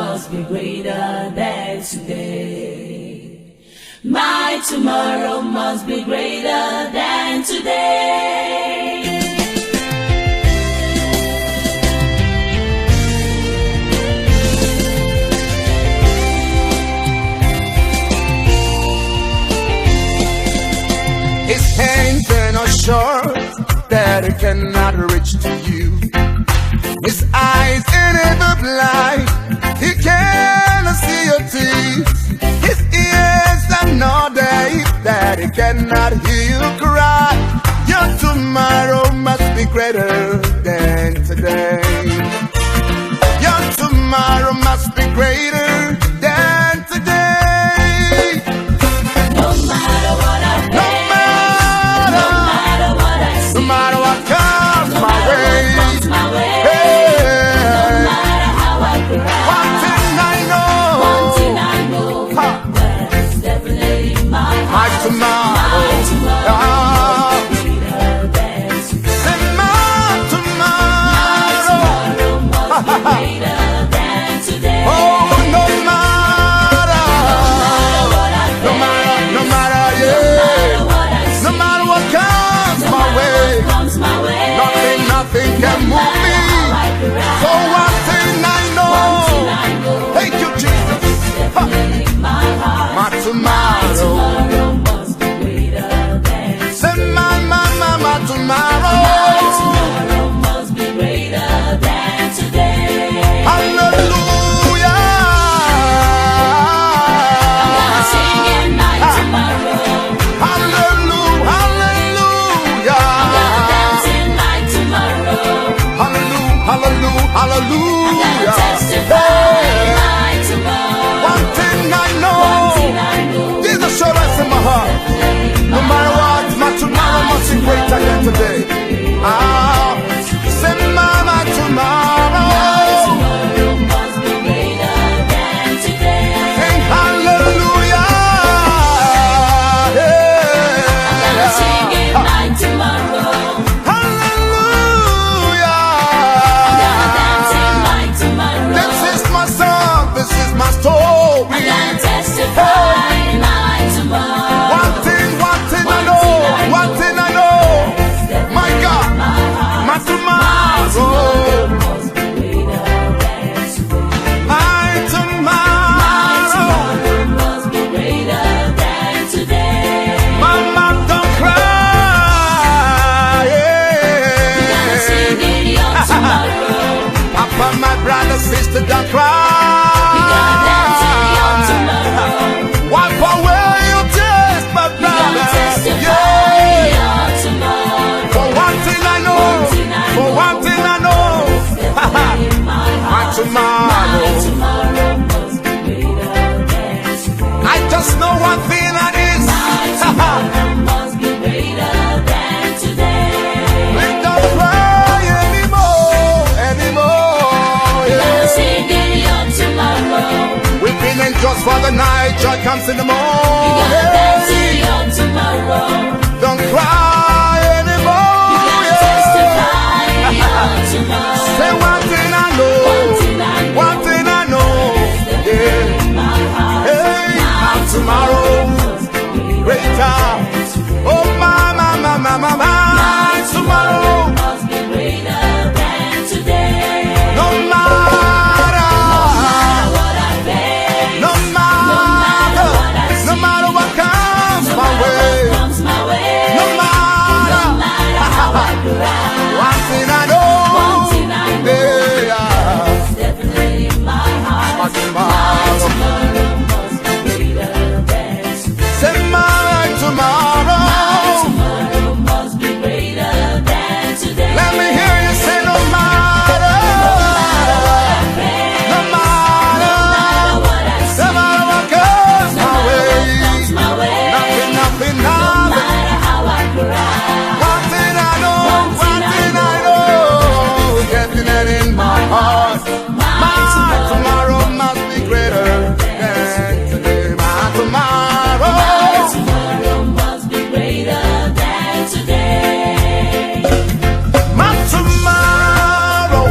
must be greater than today. My tomorrow must be greater than today. His hands are not short that it cannot reach to you. His eyes are never blind, he cannot see your teeth. His ears are not deaf that he cannot hear you cry. Your tomorrow must be greater than today. Your tomorrow must be greater than today. No matter what I face, no matter what I see, no matter what comes no my matter way, what comes my way, hey, no matter how I cry, one thing I know, that's definitely my my heart. tomorrow, My tomorrow must be greater than today. say my tomorrow, Must be greater than today. oh, no matter, What I no matter, no matter, yeah, what I see, no matter what comes my way, comes my way, nothing can move me. So one thing I know, thank you Jesus, my heart. my tomorrow, Tomorrow must be greater than say my tomorrow, tomorrow must be greater than today. hallelujah, I'm singing my tomorrow. hallelujah, hallelujah, Dancing my tomorrow. hallelujah, hallelujah, Testify hey, my tomorrow. one thing I One know, thing I know. there's assurance in my heart. No matter what, my tomorrow must be greater than today. Ah, say my tomorrow. Tomorrow must be greater than today. Sing hallelujah. I'm Yeah. singing my tomorrow. Hallelujah. Dancing my tomorrow. This is my song. This is my story. I'm testify my tomorrow. One thing I know. One thing I know. My God, my tomorrow. Must be greater than today. My tomorrow. Tomorrow must be greater than today. Mama, don't cry. I'm singing your tomorrow. Papa, my brother, sister, don't I'm cry. dancing your tomorrow. Wipe away your tears, my I'm brother. testify Yeah. your tomorrow. For one thing I know. For one thing I know. In my My heart. tomorrow. My tomorrow must be greater than today. I just know one thing that is. My tomorrow must be greater than today. We don't cry anymore. I'm Yeah. singing your tomorrow. We've been in just for the night. Joy comes in the I'm dancing morning. your tomorrow. Don't cry anymore. I'm Yeah. testify your tomorrow. Say one thing I know. One thing I know. Yeah. In my heart. Hey, my tomorrow greater. Oh, my tomorrow. Must be greater than today. No matter, What I face, no matter what comes my way. comes my way. No matter, How I cry. one thing I know. One thing I know. Yeah, It's definitely in my heart. my tomorrow. Tomorrow must be greater than today. Say my tomorrow. Tomorrow must be greater than today. Let me hear you say no matter, no matter, What I see, no matter what comes my way. comes my way. Nothing, No nothing. matter how I cry. One thing I know, one thing I know, definitely in my heart. My tomorrow must be greater than today. My tomorrow. Tomorrow must be greater than today. My tomorrow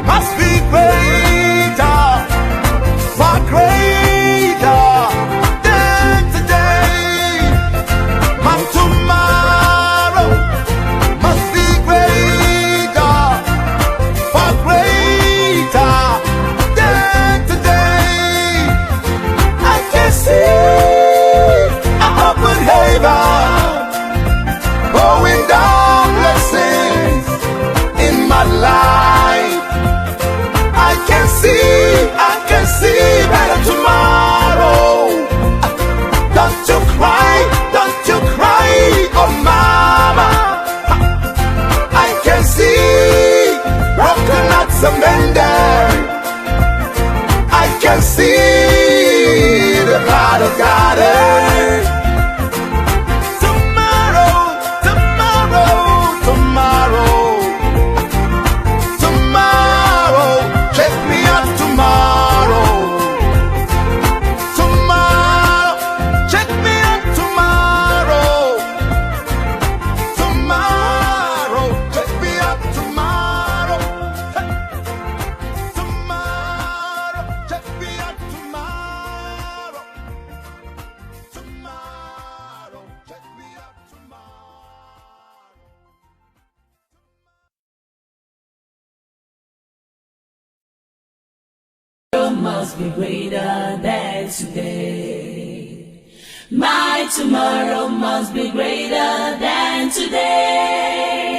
must be greater must be greater than today. My tomorrow must be greater than today.